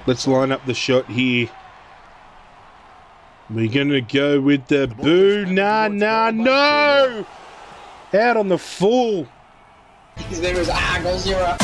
Let's line up the shot here. We're going to go with the boo. Nah, no! Out on the full. His name is Go Zero.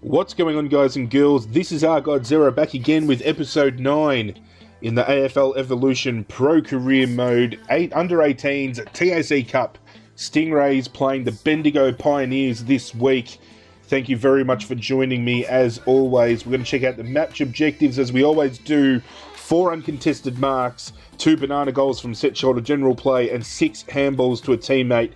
What's going on, guys and girls? This is Zero back again with episode 9 in the AFL Evolution Pro Career Mode under 18s TAC Cup. Stingrays playing the Bendigo Pioneers this week. Thank you very much for joining me as always. We're going to check out the match objectives as we always do. 4 uncontested marks, 2 banana goals from set shoulder general play, and 6 handballs to a teammate.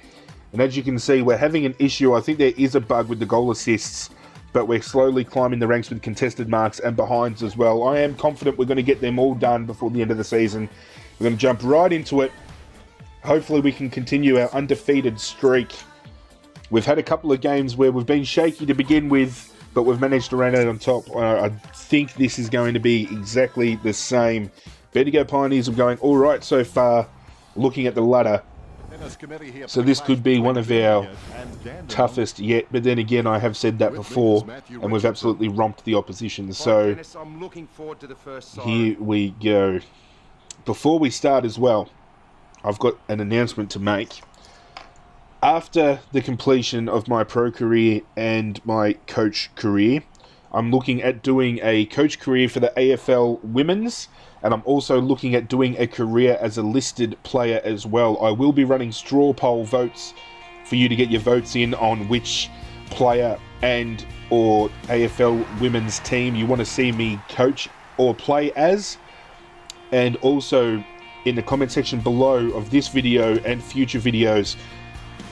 And as you can see, we're having an issue. I think there is a bug with the goal assists, but we're slowly climbing the ranks with contested marks and behinds as well. I am confident we're going to get them all done before the end of the season. We're going to jump right into it. Hopefully we can continue our undefeated streak. We've had a couple of games where we've been shaky to begin with, but we've managed to run out on top. I think this is going to be exactly the same. Bendigo Pioneers are going all right so far, looking at the ladder. So this could be one of our toughest yet, but then again, I have said that before, and we've absolutely romped the opposition. So here we go. Before we start as well, I've got an announcement to make. After the completion of my pro career and my coach career, I'm looking at doing a coach career for the AFL Women's, and I'm also looking at doing a career as a listed player as well. I will be running straw poll votes for you to get your votes in on which player and or AFL Women's team you want to see me coach or play as. And also in the comment section below of this video and future videos,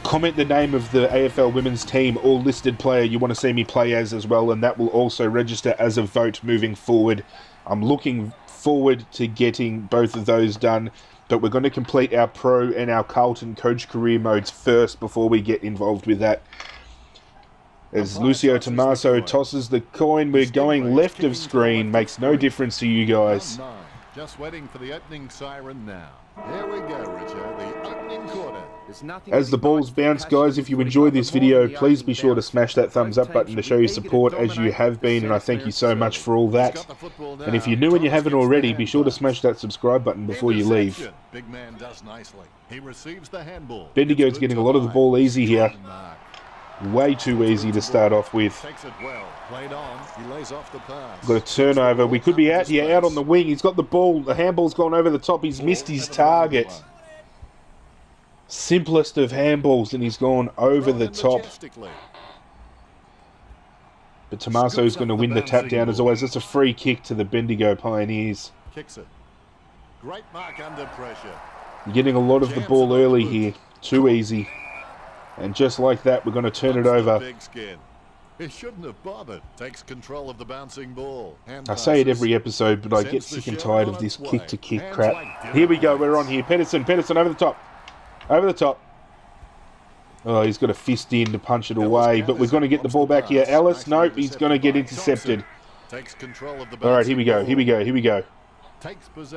comment the name of the AFL Women's team or listed player you want to see me play as well, and that will also register as a vote moving forward. I'm looking forward to getting both of those done, but we're going to complete our pro and our Carlton coach career modes first before we get involved with that. As Lucio Tommaso tosses the coin, we're going left of screen. Makes no difference to you guys. Just waiting for the opening siren now. Here we go, Richard. The opening quarter. As the balls bounce, guys, if you enjoyed this video, please be sure to smash that thumbs up button to show your support as you have been, and I thank you so much for all that. And if you're new and you haven't already, be sure to smash that subscribe button before you leave. Big man does nicely. He receives the handball. Bendigo's getting a lot of the ball easy here. Way too easy to start off with. Takes it well. Played on. He lays off the pass. Got a turnover. We could be out here, out on the wing. He's got the ball. The handball's gone over the top. He's missed his target. Simplest of handballs, and he's gone over the top. But Tommaso's going to win the tap down as always. That's a free kick to the Bendigo Pioneers. Kicks it. Great mark under pressure. You're getting a lot of the ball early here. Too easy. And just like that, we're going to turn it over. Big skin. He shouldn't have bothered. Takes control of the bouncing ball. I say it every episode, but I get sick and tired of this kick-to-kick crap. Here we go. We're on here. Pedersen over the top. Over the top. Oh, he's got a fist in to punch it away, but we're going to get the ball back here. Ellis, nope, he's going to get intercepted. Takes control of the All right, here we go.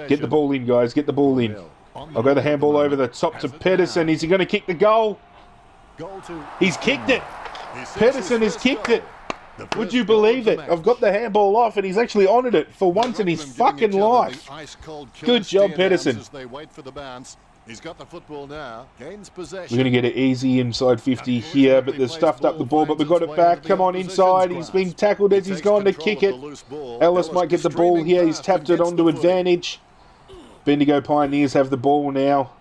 Get the ball in, guys. Get the ball in. I'll go the handball over the top to Pedersen. Is he going to kick the goal? He's kicked it. Pedersen has kicked it. Would you believe it? I've got the handball off and he's actually honoured it for once in his fucking life. Good job, Pedersen. He's got the football now. Gains possession. We're going to get it easy inside 50 here, but they've stuffed up the ball, but we've got it back. Come on, inside. He's being tackled as he's gone to kick it. Ellis might get the ball here. He's tapped it onto advantage. Bendigo Pioneers have the ball now,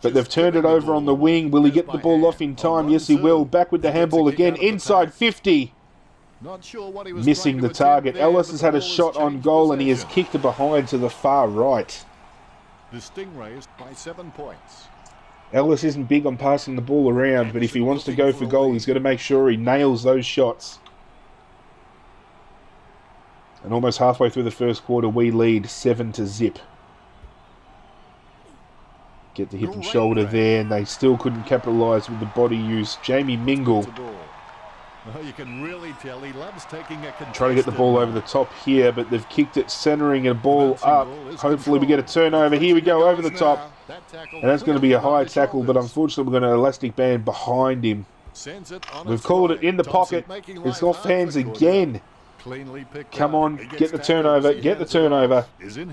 but they've turned it over on the wing. Will he get the ball off in time? Yes, he will. Back with the handball again. Inside 50. Missing the target. Ellis has had a shot on goal, and he has kicked it behind to the far right. The Stingrays by 7 points. Ellis isn't big on passing the ball around, but if he wants to go for goal, he's got to make sure he nails those shots. And almost halfway through the first quarter, we lead 7-0. Get the hip and shoulder there, and they still couldn't capitalise with the body use. Jamie Mingle Oh, you can really tell he loves taking a contested Trying to get the ball over the top here, but they've kicked it, centering a ball up. Hopefully we get a turnover. Here we go, over the top. And that's going to be a high tackle, but unfortunately we're going to elastic band behind him. We've called it in the pocket. It's off hands again. Come on, get the turnover, get the turnover.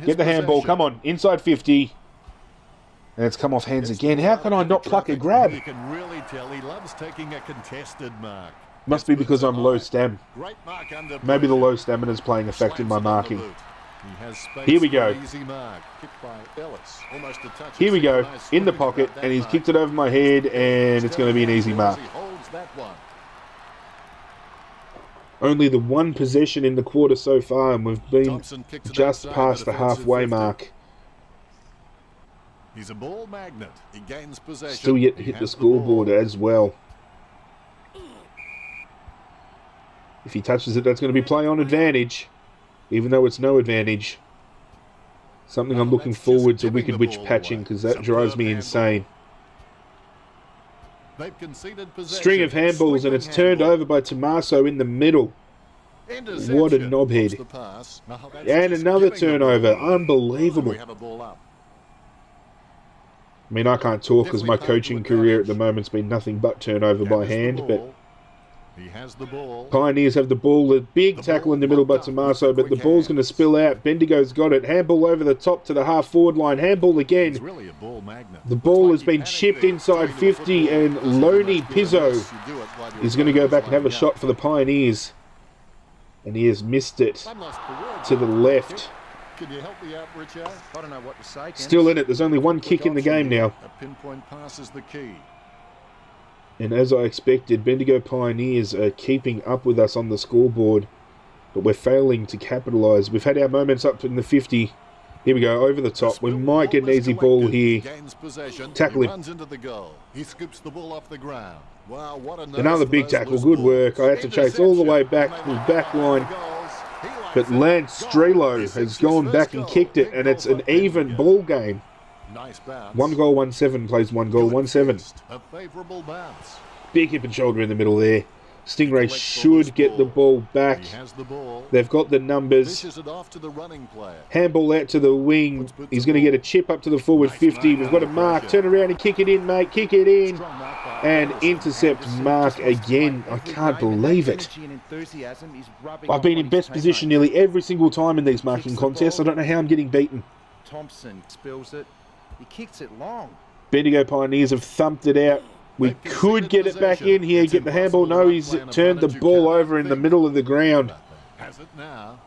Get the handball, come on, inside 50. And it's come off hands again. How can I not pluck a grab? You can really tell he loves taking a contested mark. Must be because I'm low stam. Maybe the low stamina is playing effect in my marking. Here we go. Here we go, in the pocket, and he's kicked it over my head, and it's going to be an easy mark. Only the one possession in the quarter so far, and we've been just past the halfway mark. He's a ball magnet. He gains possession. Still yet to hit the scoreboard as well. If he touches it, that's going to be play on advantage, even though it's no advantage. Something I'm looking forward to Wicked Witch patching, because that drives me insane. String of handballs, and it's turned over by Tommaso in the middle. What a knobhead. And another turnover. Unbelievable. I mean, I can't talk because my coaching career at the moment's been nothing but turnover by hand, but Pioneers have the ball. The big tackle in the middle by Tommaso, but the ball's going to spill out. Bendigo's got it. Handball over the top to the half-forward line. Handball again. The ball has been chipped inside 50, and Loney Pizzo is going to go back and have a shot for the Pioneers. And he has missed it to the left. Can you help me out, Richard? I don't know what to say. Still in it. There's only one kick in the game now. A pinpoint pass is the key. And as I expected, Bendigo Pioneers are keeping up with us on the scoreboard, but we're failing to capitalise. We've had our moments up in the 50. Here we go, over the top. We might get an easy ball here. Tackle him. He scoops the ball off the ground. Wow, what another big tackle. Good work. I had to chase all the way back to the back line. But Lance Strelo has gone back and kicked it, and it's an even ball game. Nice bounce. 1 goal, 1-7 plays 1 goal, 1-7. A favorable bounce. Big hip and shoulder in the middle there. Stingrays should get the ball back. They've got the numbers. Handball out to the wing. He's going to get a chip up to the forward 50. We've got a mark. Turn around and kick it in, mate. Kick it in. And intercept mark again. I can't believe it. I've been in best position nearly every single time in these marking contests. I don't know how I'm getting beaten. Thompson spills it. He kicks it long. Bendigo Pioneers have thumped it out. We could get it back in here, get the handball. No, he's turned the ball over in the middle of the ground.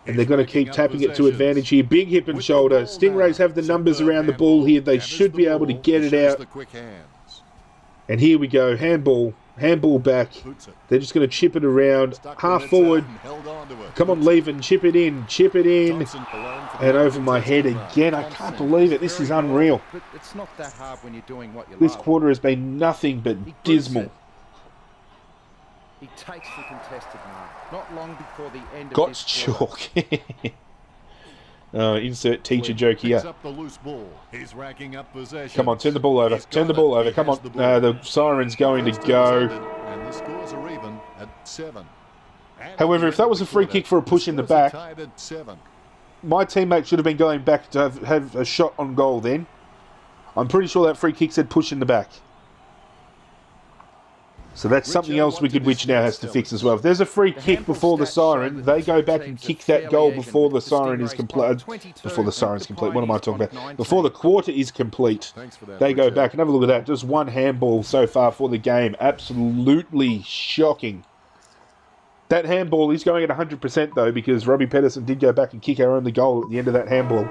And they're going to keep tapping it to advantage here. Big hip and shoulder. Stingrays have the numbers around the ball here. They should be able to get it out. And here we go. Handball. Handball back. They're just going to chip it around. Half forward. Come on, Leven. Chip it in. Chip it in. And over my head again. I can't believe it. This is unreal. It's not that hard when you're doing what you This love. quarter has been nothing but dismal. He takes the contested mark. Not long before the end of Got this chalk. Insert teacher joke here. Come on, turn the ball over. Turn the ball over. Come on. The siren's going to go. And the scores are even at 7. However, if that was a free kick for a push in the back, my teammate should have been going back to have a shot on goal then. I'm pretty sure that free kick said push in the back. So that's something else Wicked Witch now has to fix as well. If there's a free kick before the siren, they go back and kick that goal before the siren is complete. Before the siren's complete. What am I talking about? Before the quarter is complete, they go back and have a look at that. Just one handball so far for the game. Absolutely shocking. That handball is going at 100% though, because Robbie Pedersen did go back and kick our only goal at the end of that handball.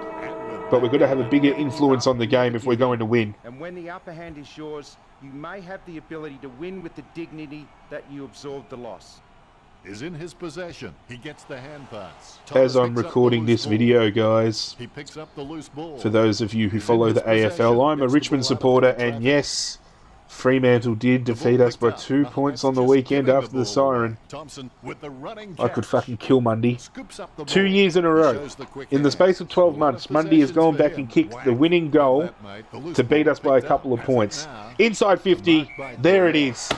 But we've got to have a bigger influence on the game if we're going to win. And when the upper hand is yours, you may have the ability to win with the dignity that you absorbed the loss. Is in his possession. He gets the hand pass. As I'm recording this video, guys, He picks up the loose ball. for those of you who follow the AFL, I'm a Richmond supporter, and yes, Fremantle did defeat us by 2 points on the weekend after the siren. I could fucking kill Mundy. 2 years in a row. In the space of 12 months, Mundy has gone back and kicked the winning goal to beat us by a couple of points. Inside 50, there it is.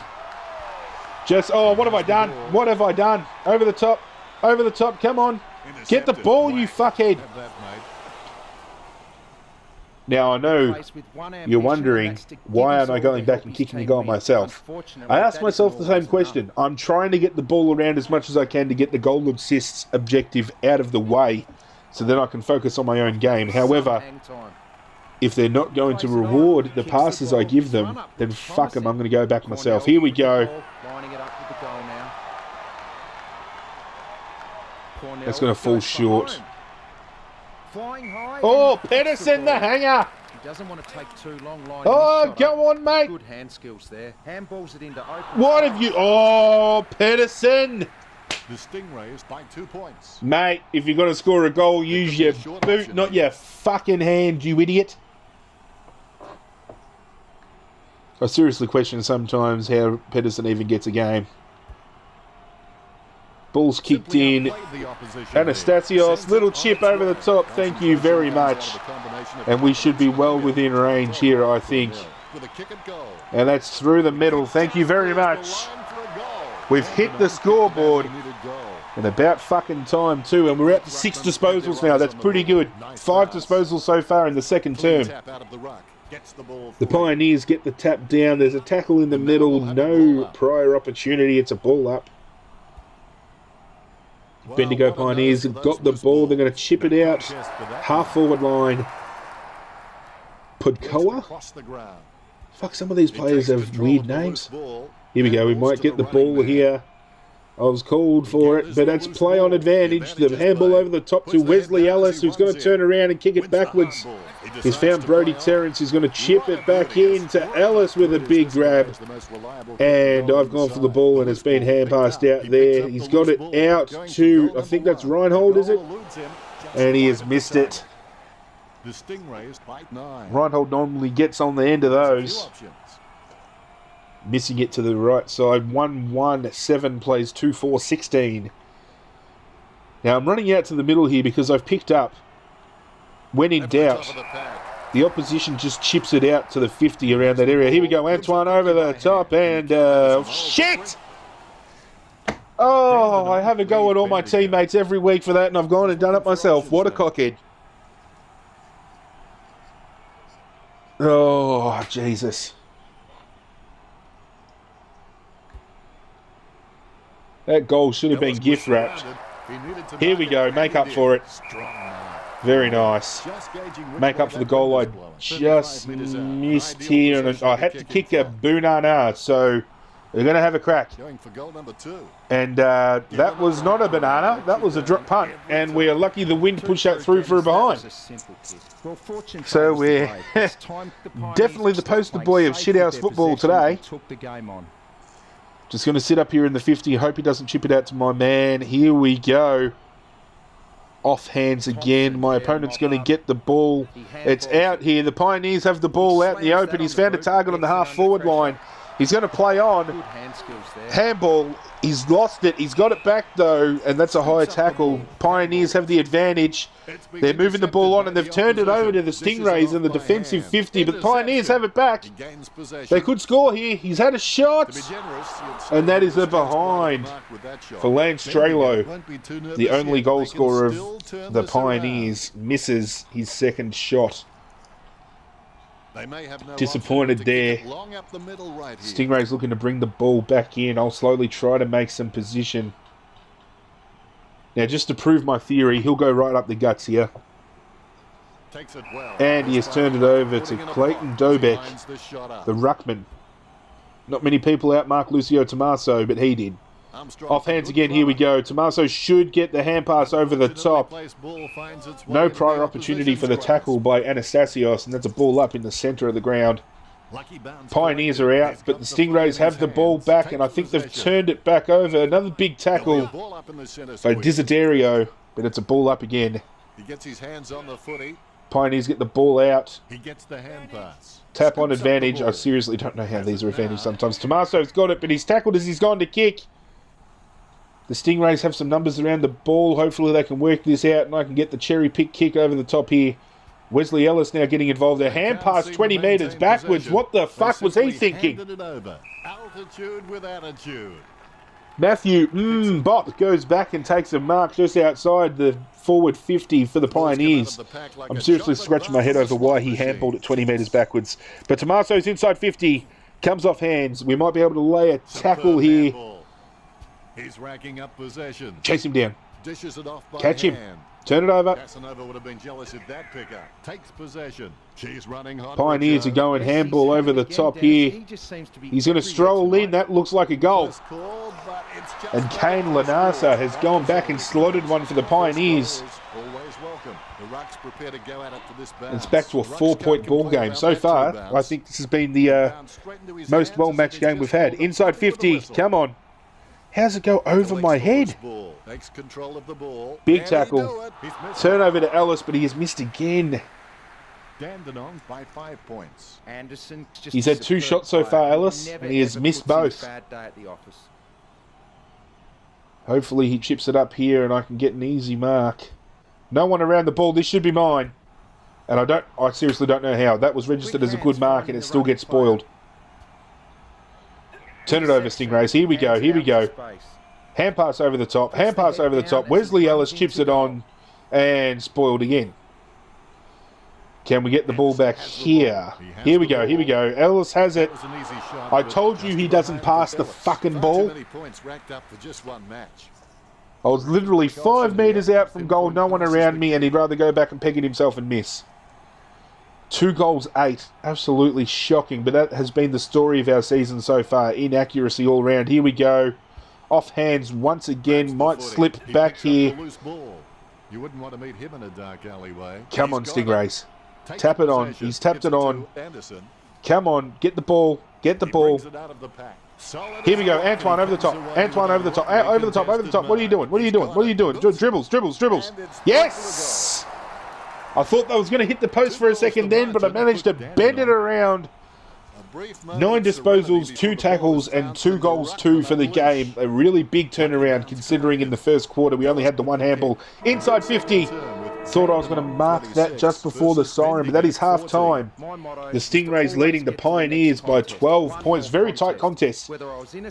Just, oh, what have I done? What have I done? Over the top. Over the top. Come on. Get the ball, you fuckhead. Now, I know you're wondering, why aren't I going back and kicking the goal myself? I asked myself the same question. I'm trying to get the ball around as much as I can to get the goal assists objective out of the way so then I can focus on my own game. However, if they're not going to reward the passes I give them, then fuck them, I'm going to go back myself. Here we go. That's going to fall short. Oh, Pedersen the hanger. He doesn't want to take too long. Oh, go on, mate. Good hand skills there. Handballs it into open. What have you... Oh, Pedersen. The Stingrays by 2 points. Mate, if you're going to score a goal, use your boot, not your fucking hand, you idiot. I seriously question sometimes how Pedersen even gets a game. Ball's kicked in. Anastasios, little chip over the top. Thank you very much. And we should be well within range here, I think. And that's through the middle. Thank you very much. We've hit the scoreboard in about fucking time too. And we're at 6 disposals now. That's pretty good. 5 disposals so far in the second term. The Pioneers get the tap down. There's a tackle in the middle. No prior opportunity. It's a ball up. Bendigo Pioneers have got the ball. They're going to chip it out. Half forward line. Podkoa? Fuck, some of these players have weird names. Here we go. We might get the ball here. I was called for it, but that's play on advantage. The handball over the top to Wesley Ellis, who's going to turn around and kick it backwards. He's found Brody Terrence, who's going to chip it back in to Ellis with a big grab. And I've gone for the ball and it's been hand passed out there. He's got it out to, I think that's Reinhold, is it? And he has missed it. Reinhold normally gets on the end of those. Missing it to the right side. 1-1-7 plays 2-4-16. Now I'm running out to the middle here because I've picked up, when in doubt, the opposition just chips it out to the 50 around that area. Here we go, Antoine over the top and... shit! Oh, I have a go at all my teammates every week for that and I've gone and done it myself. What a cockhead. Oh, Jesus. That goal should have been gift wrapped. Here we go, make up for it. Very nice. Make up for the goal I just missed here. And I had to kick a banana, so they're going to have a crack. And that was not a banana, that was a drop punt. And we're lucky the wind pushed that through for a behind. So we're definitely the poster boy of shithouse football today. Just going to sit up here in the 50. Hope he doesn't chip it out to my man. Here we go. Off hands again. My opponent's going to get the ball. It's out here. The Pioneers have the ball out in the open. He's found a target on the half forward line. He's going to play on. Handball. He's lost it. He's got it back though, and that's a high tackle. Pioneers have the advantage. They're moving the ball on, and they've turned it over to the Stingrays in the defensive 50, but Pioneers have it back. They could score here. He's had a shot, and that is a behind for Lance Strelo. The only goal scorer of the Pioneers misses his second shot. Disappointed there. Stingrays looking to bring the ball back in. I'll slowly try to make some position. Now, just to prove my theory, he'll go right up the guts here. And he has turned it over to Clayton Dobek, the ruckman. Not many people outmark Lucio Tommaso, but he did. Off hands again, here we go. Tommaso should get the hand pass over the top. No prior opportunity for the tackle by Anastasios, and that's a ball up in the centre of the ground. Pioneers are out, but the Stingrays have the ball back, and I think they've turned it back over. Another big tackle by Desiderio, but it's a ball up again. He gets his hands on the footy. Pioneers get the ball out. He gets the hand pass. Tap on advantage. I seriously don't know how these are advantage sometimes. Tommaso's got it, but he's tackled as he's gone to kick. The Stingrays have some numbers around the ball. Hopefully they can work this out and I can get the cherry pick kick over the top here. Wesley Ellis now getting involved. A hand pass 20 metres backwards. What the fuck was he thinking? It over. Altitude with attitude. Matthew Bop goes back and takes a mark just outside the forward 50 for the Pioneers. I'm seriously scratching my head over why he handballed it 20 metres backwards. But Tommaso's inside 50, comes off hands. We might be able to lay a tackle here. He's racking up possession. Chase him down. Dishes it off by Catch him. hand. Turn it over. Casanova would have been jealous if that picker takes possession. She's running hot. Pioneers are going handball over the top here. He's going to stroll in. That looks like a goal. And Kane Lanasa has gone back and slotted one for the Pioneers. Always welcome. The Rucks prepare to go at it for this bounce. It's back to a 4-point ball game. So far, I think this has been the most well-matched game we've had. Inside 50. Come on. How's it go over my head? Takes control of the ball. Big tackle. Turnover to Ellis, but he has missed again. Dandenong by 5 points. Anderson just He's had 2 shots so far, Ellis, and he has missed both. Hopefully he chips it up here and I can get an easy mark. No one around the ball. This should be mine. And I seriously don't know how. That was registered as a good mark and it still gets spoiled. Turn it over, Stingrays. Here we go. Here we go. Hand pass over the top. Hand pass over the top. Wesley Ellis chips it on and spoiled again. Can we get the ball back here? Here we go. Here we go. Ellis has it. I told you he doesn't pass the fucking ball. I was literally 5 metres out from goal. No one around me and he'd rather go back and peg it himself and miss. 2 goals, 8. Absolutely shocking, but that has been the story of our season so far. Inaccuracy all round. Here we go. Off hands once again. Might slip back here. You wouldn't want to meet him in a dark alleyway. Come on, Stingrays. Tap it on. He's tapped it on. Come on, get the ball. Get the ball. Here we go. Antoine over the top. Antoine over the top. Over the top. Over the top. What are you doing? What are you doing? What are you doing? Dribbles, dribbles, dribbles. Yes! I thought that was going to hit the post for a second then, but I managed to bend it around. 9 disposals, 2 tackles, and 2 goals, 2 for the game. A really big turnaround considering in the first quarter we only had the 1 handball. Inside 50. Thought I was going to mark that just before the siren, but that is half time. The Stingrays leading the Pioneers by 12 points. Very tight contest.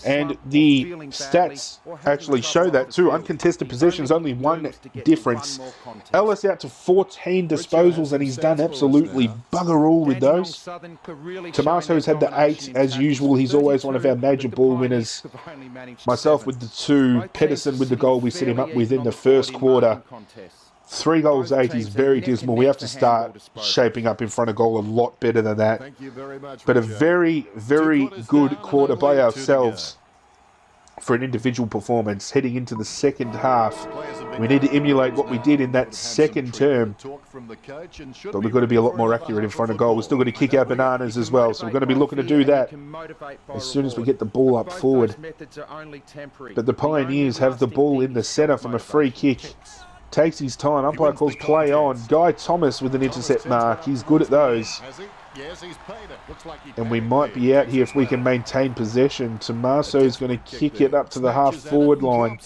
And the stats actually show that too. Uncontested possessions, only 1 difference. Ellis out to 14 disposals, and he's done absolutely bugger all with those. Tommaso's had the 8 as usual. He's always one of our major ball winners. Myself with the 2, Pedersen with the goal we set him up with in the first quarter. 3 goals, 8 is very dismal. We have to start shaping up in front of goal a lot better than that. But a very, very good quarter by ourselves for an individual performance. Heading into the second half, we need to emulate what we did in that second term. But we've got to be a lot more accurate in front of goal. We're still going to kick our bananas as well, so we're going to be looking to do that as soon as we get the ball up forward. But the Pioneers have the ball in the centre from a free kick. Takes his time. Umpire calls play on. Guy Thomas with an intercept mark. He's good at those. And we might be out here if we can maintain possession. Tommaso's going to kick it up to the half-forward line.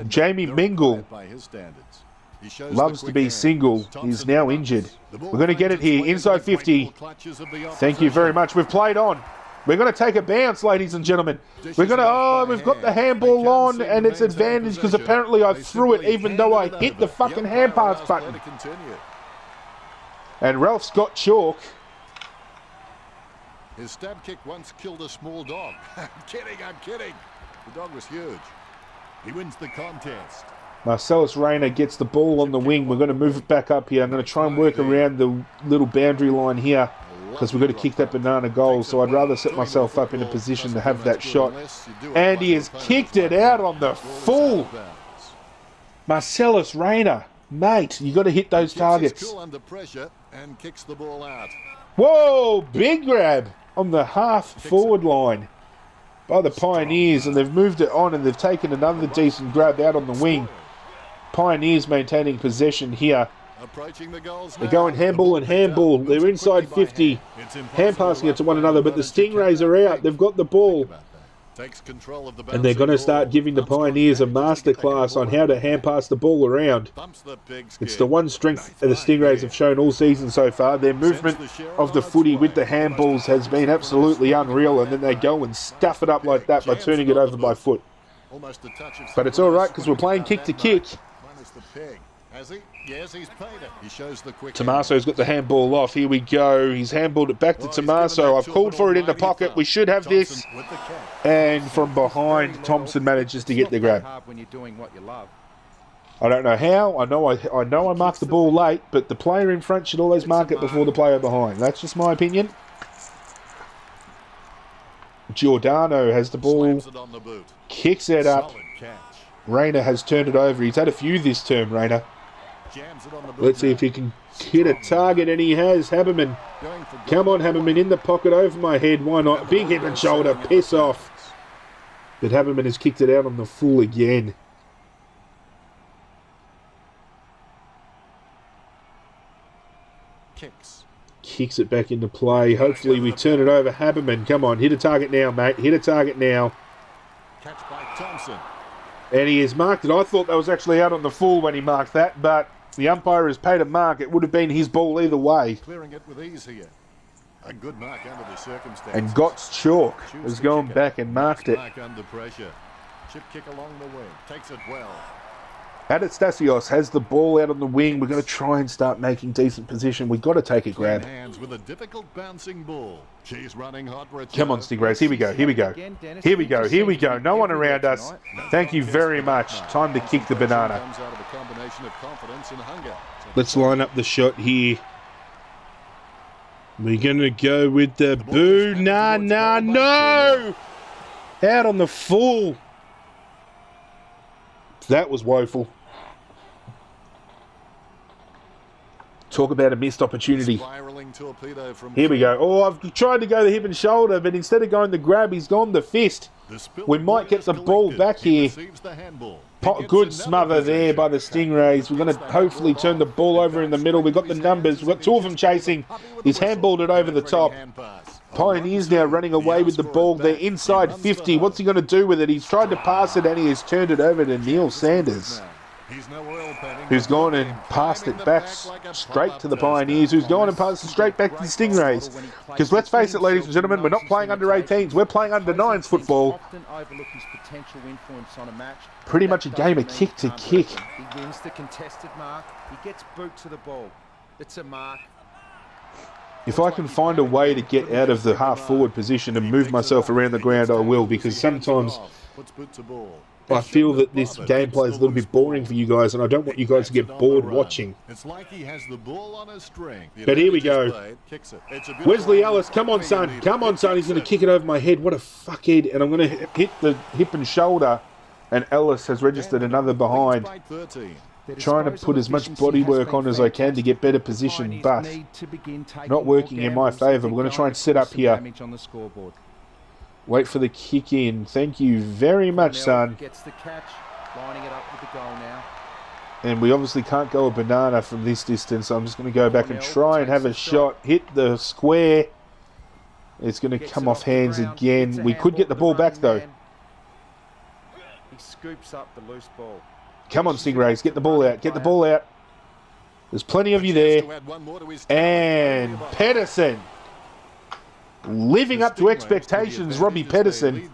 Jamie Mingle loves to be single. He's now injured. We're going to get it here. Inside 50. Thank you very much. We've played on. We're going to take a bounce, ladies and gentlemen. We're going to, we've got the handball on, and it's advantage because apparently I threw it even though I hit the fucking hand pass button. And Ralph's got chalk. His stab kick once killed a small dog. I'm kidding. The dog was huge. He wins the contest. Marcellus Rayner gets the ball on the wing. We're going to move it back up here. I'm going to try and work around the little boundary line here, because we've got to kick that banana goal, so I'd rather set myself up in a position to have that shot. And he has kicked it out on the full. Marcellus Rayner, mate, you got to hit those targets. Whoa, big grab on the half-forward line by the Pioneers, and they've moved it on, and they've taken another decent grab out on the wing. Pioneers maintaining possession here. They're going handball and handball. They're inside 50. Hand passing it to one another, but the Stingrays are out. They've got the ball. Takes control of the And they're going to start giving the Pioneers a masterclass on how to hand pass the ball around. It's the one strength the Stingrays have shown all season so far. Their movement of the footy with the handballs has been absolutely unreal, and then they go and stuff it up like that by turning it over by foot. But it's all right because we're playing kick to kick. Yes, he's paid it. He shows the quick. Tommaso's got the handball off. Here we go. He's handballed it back to Tommaso. I've called for it in the pocket. We should have this. And from behind, Thompson manages to get the grab. I don't know how. I know I marked the ball late, but the player in front should always mark it before the player behind. That's just my opinion. Giordano has the ball. Kicks it up. Rayner has turned it over. He's had a few this term, Rayner. Let's see if he can hit a target, and he has. Haberman. Come on, Haberman, in the pocket over my head. Why not? Big hip and shoulder. Piss off. But Haberman has kicked it out on the full again. Kicks it back into play. Hopefully we turn it over. Haberman, come on. Hit a target now, mate. Hit a target now. Catch by Thompson. And he has marked it. I thought that was actually out on the full when he marked that, but the umpire has paid a mark. It would have been his ball either way. Clearing it with ease here. A good mark under the circumstances. And Gott's chalk has gone back and marked it. Mark under pressure. Chip kick along the wing. Takes it well. Anastasios has the ball out on the wing. We're going to try and start making decent position. We've got to take a grab. Hands with a difficult bouncing ball. She's running hot. Come on, Stingrays. Here we go. Here we go. Here we go. Here we go. No one around us. Thank you very much. Time to kick the banana. Let's line up the shot here. We're going to go with the boo. Nah, no! Out on the full. That was woeful. Talk about a missed opportunity. Here we go. Oh, I've tried to go the hip and shoulder, but instead of going the grab, he's gone the fist. We might get the ball back here. Good smother there by the Stingrays. We're going to hopefully turn the ball over in the middle. We've got the numbers. We've got two of them chasing. He's handballed it over the top. Pioneers now running away with the ball. They're inside 50. What's he going to do with it? He's tried to pass it and he has turned it over to Neil Sanders, who's gone and passed it back straight to the Pioneers, who's gone and passed it straight back to the Stingrays. Because let's face it, ladies and gentlemen, we're not playing under 18s. We're playing under 9s football. Pretty much a game of kick to kick. He wins the contested mark. He gets boot to the ball. It's a mark. If I can find a way to get out of the half-forward position and move myself around the ground, I will, because sometimes I feel that this gameplay is a little bit boring for you guys, and I don't want you guys to get bored watching. But here we go. Wesley Ellis, come on, son. Come on, son. He's going to kick it over my head. What a fuckhead. And I'm going to hit the hip and shoulder, and Ellis has registered another behind. Trying to put as much body work on as I can to get better position, but not working in my favour. We're going to try and set up here. Wait for the kick in. Thank you very much, son. And we obviously can't go a banana from this distance. So I'm just going to go back and try and have a shot. Hit the square. It's going to come off hands again. We could get the ball back, though. He scoops up the loose ball. Come on, Stingrays. Get the ball out. Get the ball out. There's plenty of you there. And Pedersen. Living up to expectations, Robbie Pedersen.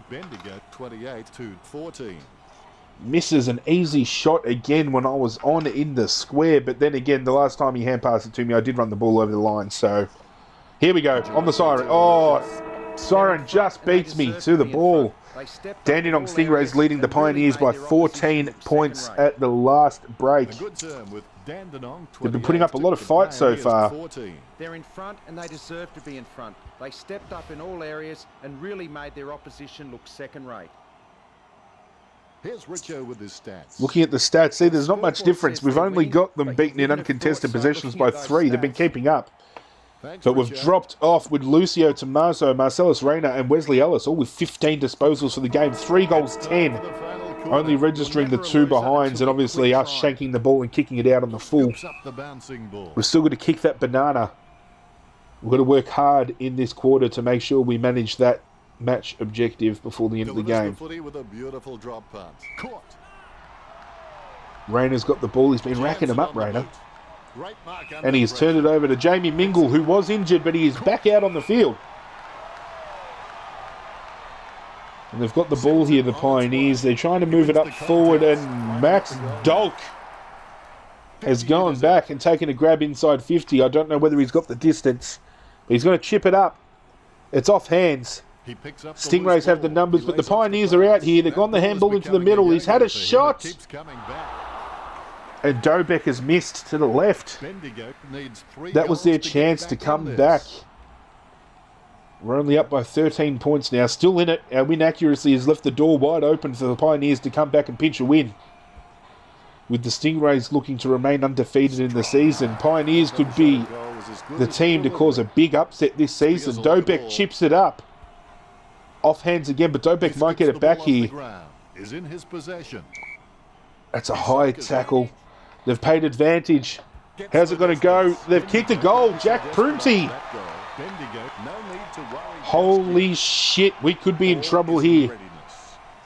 Misses an easy shot again when I was on in the square. But then again, the last time he hand passed it to me, I did run the ball over the line. So here we go. On the siren. Oh, siren just beats me to the ball. Dandenong Stingrays leading the Pioneers by 14 points at the last break. They've been putting up a lot of fights so far. They're in front and they deserve to be in front. They stepped up in all areas and really made their opposition look second rate. Here's Richo with his stats. Looking at the stats, see, there's not much difference. We've only got them beaten in uncontested possessions by 3. They've been keeping up. But we've dropped off with Lucio Tommaso, Marcellus Reyna and Wesley Ellis, all with 15 disposals for the game. 3 goals, 10. Only registering the 2 behinds, and obviously us shanking the ball and kicking it out on the full. We're still going to kick that banana. We've got to work hard in this quarter to make sure we manage that match objective before the end of the game. Footy with a beautiful drop punt. Caught. Rayner's got the ball. He's been racking him up, Rayner. Great mark under And he's pressure. turned it over to Jamie Mingle, who was injured, but he is back out on the field. And they've got the ball here, the Pioneers. They're trying to move it up forward, and Max Dolk has gone back and taken a grab inside 50. I don't know whether he's got the distance, but he's going to chip it up. It's off hands. He picks up the Stingrays loose have the ball. numbers, He but the lays off Pioneers are out here. They've gone the That handball ball is into the becoming middle. a He's had a game for him. shot. It keeps coming back. And Dobek has missed to the left. Bendigo needs 3 That was goals their to get chance back to in come this. back. We're only up by 13 points now. Still in it. Our win accuracy has left the door wide open for the Pioneers to come back and pinch a win. With the Stingrays looking to remain undefeated in the season, Pioneers could be the team to cause a big upset this season. Dobek chips it up. Off hands again, but Dobek might get it back here. Is in his possession. That's a high tackle. They've paid advantage. How's it going to go? They've kicked a goal. Jack Prunty. Holy shit, we could be in trouble here.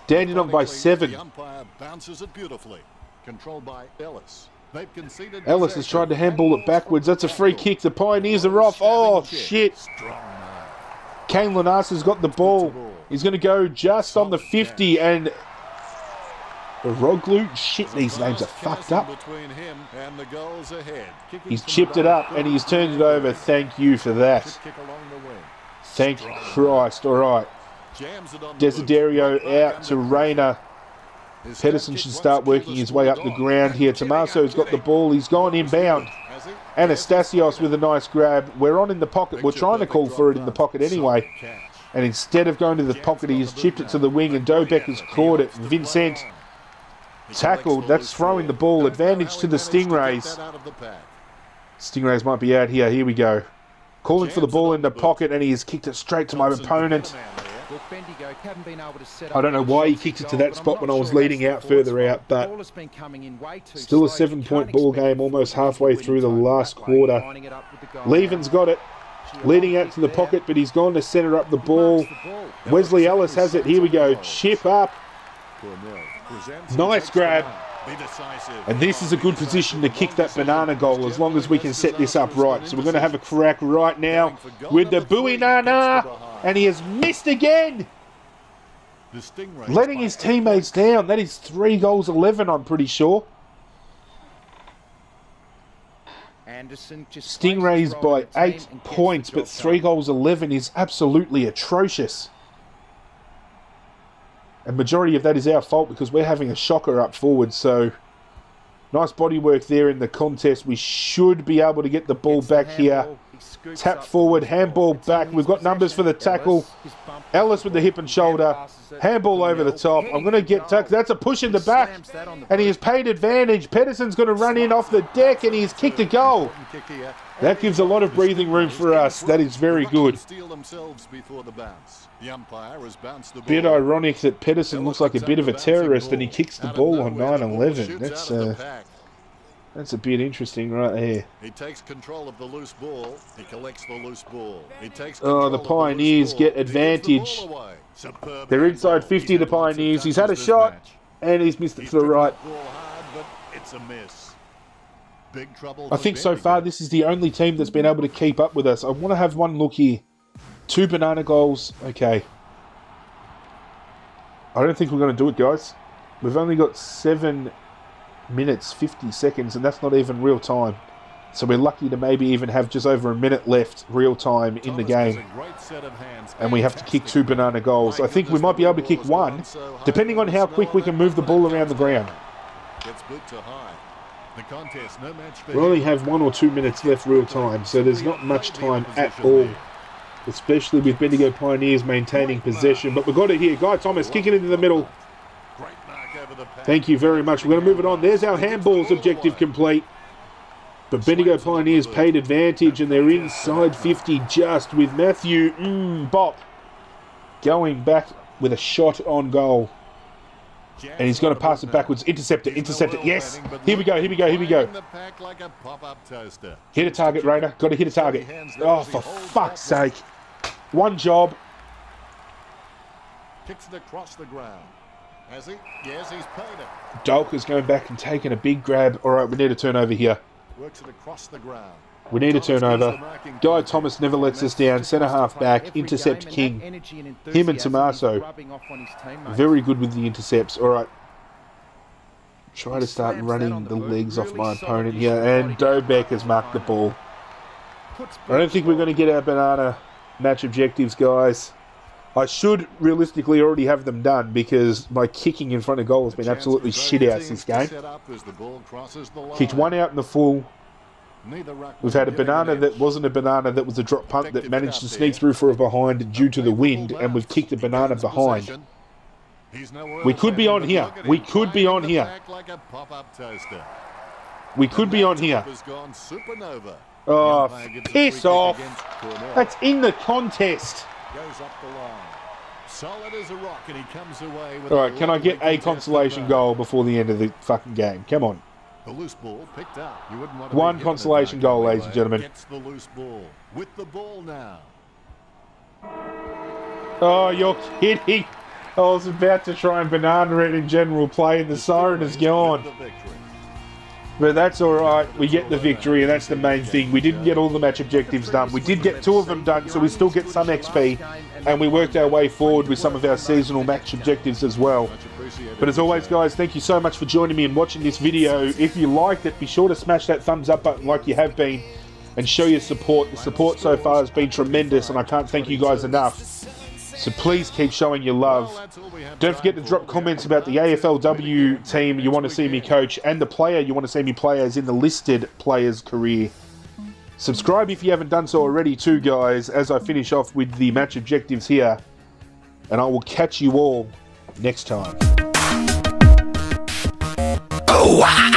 Dandenong by 7. The umpire bounces it beautifully. Controlled by Ellis. They've conceded Ellis has tried to handball it backwards. That's a free kick. The Pioneers are off. Oh, shit. Kane Lanassa's got the ball. He's going to go just on the 50, and Roglu. Shit, these names are fucked up. He's chipped it up, and he's turned it over. Thank you for that. Thank Christ. All right. Desiderio out to Rayner. Pedersen should start working his way up the ground here. Tommaso's got the ball. He's gone inbound. Anastasios with a nice grab. We're on in the pocket. We're trying to call for it in the pocket anyway. And instead of going to the pocket, he's chipped it to the wing, and Dobek has caught it. Vincent tackled. That's throwing the ball. Advantage to the Stingrays. Stingrays might be out here. Here we go. Calling for the ball in the pocket, and he has kicked it straight to my opponent. I don't know why he kicked it to that spot when I was leading out further out, but still a 7-point ball game almost halfway through the last quarter. Leven's got it, leading out to the pocket, but he's gone to centre up the ball. Wesley Ellis has it. Here we go. Chip up. Nice grab. And this is a good position to kick that banana goal as long as we can set this up right. So we're going to have a crack right now with the Bowie Nana. And he has missed again. Letting his teammates down. That is 3 goals 11, I'm pretty sure. Stingrays by 8 points, but 3 goals 11 is absolutely atrocious. And majority of that is our fault because we're having a shocker up forward. So nice body work there in the contest. We should be able to get the ball back here. Tap forward, handball back. We've got numbers for the tackle. Ellis with the hip and shoulder. Handball over the top. I'm going to get tucked. That's a push in the back. And he has paid advantage. Pedersen's going to run in off the deck, and he's kicked a goal. That gives a lot of breathing room for us. That is very good. Bit ironic that Pedersen looks like a bit of a terrorist and he kicks the ball on 9-11. That's a bit interesting right here. He takes control of the loose ball. He collects the loose ball. He takes the Pioneers get advantage. They're inside 50, the Pioneers. He's had a shot and he's missed it to the right. I think so far this is the only team that's been able to keep up with us. I want to have one look here. 2 banana goals. Okay. I don't think we're going to do it, guys. We've only got 7 minutes, 50 seconds, and that's not even real time. So we're lucky to maybe even have just over a minute left real time in the game. And we have to kick 2 banana goals. I think we might be able to kick 1, depending on how quick we can move the ball around the ground. We only have 1 or 2 minutes left real time, so there's not much time at all. Especially with Bendigo Pioneers maintaining possession. But we've got it here. Guy Thomas kicking into the middle. Thank you very much. We're going to move it on. There's our handballs objective complete. But Bendigo Pioneers paid advantage and they're inside 50 just with Matthew Bop going back with a shot on goal. And he's going to pass it backwards. Intercept it. Yes. Here we go. Hit a target, Rayner. Got to hit a target. Oh, for fuck's sake. One job. Kicks it across the ground. Has he? Yes, he's paid it. Dolker's going back and taking a big grab. All right, we need a turnover here. Works it across the ground. We need a turnover. Guy Thomas never lets us down. Centre half back. Intercept King. Him and Tommaso. Very good with the intercepts. All right. Try to start running the legs off my opponent here. And Dobek has marked the ball. I don't think we're going to get our banana match objectives, guys. I should realistically already have them done because my kicking in front of goal has been absolutely shit out this game. Kicked one out in the full. We've had a banana that wasn't a banana, that was a drop punt that managed to sneak through for a behind due to the wind, and we've kicked a banana behind. We could be on here. We could be on here. We could be on here. Oh, piss off. That's in the contest. Goes up the line. Solid as a rock, and he comes away with. All right, can I get a consolation goal before the end of the fucking game? Come on. The loose ball picked up. You wouldn't want to One consolation goal, ladies and gentlemen. Gets the loose ball with the ball now. Oh, you're kidding. I was about to try and banana it in general play, and the siren is gone. But that's all right. We get the victory, and that's the main thing. We didn't get all the match objectives done. We did get 2 of them done, so we still get some XP, and we worked our way forward with some of our seasonal match objectives as well. But as always, guys, thank you so much for joining me and watching this video. If you liked it, be sure to smash that thumbs up button like you have been, and show your support. The support so far has been tremendous, and I can't thank you guys enough. So please keep showing your love. Don't forget to drop comments about the AFLW team you want to see me coach and the player you want to see me play as in the listed player's career. Subscribe if you haven't done so already too, guys, as I finish off with the match objectives here. And I will catch you all next time. Oh,